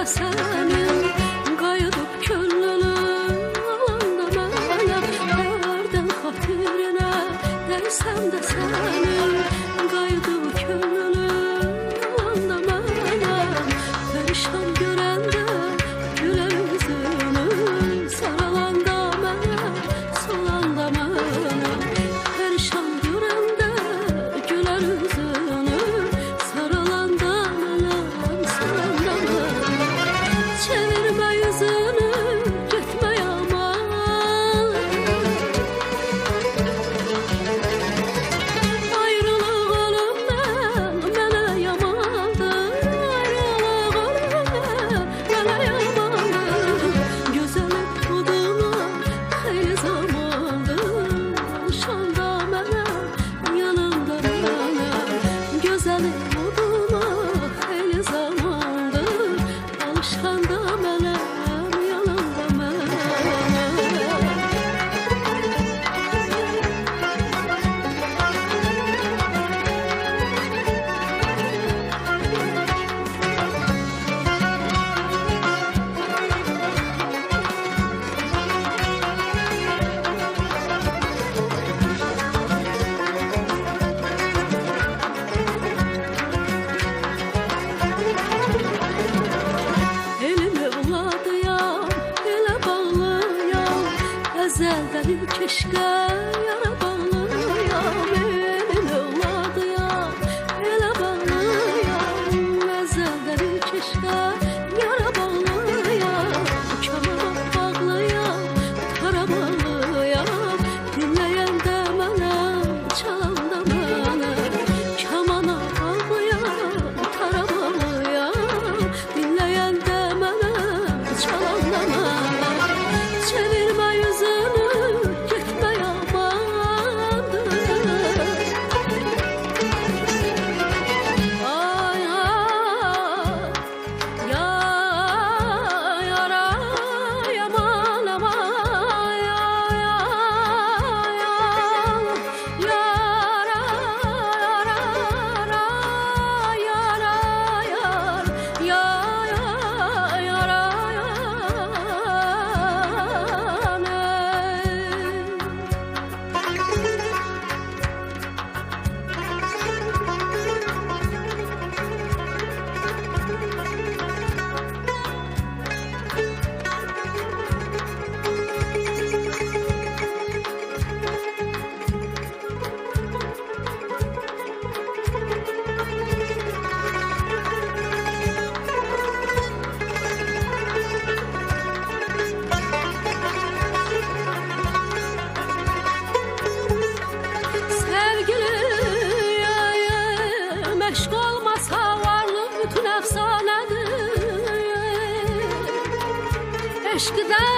sənin, qayıdıb könlünü alanda mənəm, dərdən xatirinə dəysəm də sənin, qayıdıb könlünü alanda mənəm, pərişan görəndə gülər üzünü, saralanda mənəm, solanda mənəm, pərişan görəndə gülər üzünü, saralanda mənəm, solanda mənəm, çevirmə yüzünü, getmə yaman, ayrılıq ölümdən mənə yamandır, ayrılıq ölümdən mənə yamandır, gözəlim buduna xeyli zamandır, alışanda mənəm, yanında mənəm, gözəlim buduna xeyli zamandır, alışanda mənəm, yanında mənəm. Elim evladıyam, elə bağlıyam, əzəldən ilk eşqə yara bağlıyam. Elim evladıyam, elə bağlıyam, əzəldən ilk eşqə yara bağlıyam. Kamana bağlıyam, tara bağlıyam, dinləyəndə mənəm, çalanda mənəm. Kamana bağlıyam, tara bağlıyam, dinləyəndə mənəm, çalanda mənəm. Çevirmə yüzünü, getmə yamandır. Ay, ay, yar, yara, yaman, aman, yar, yar, yara, yara, yara, yara, Sevgili meşk olmasa varlık bütün efsanedir. Eşkiden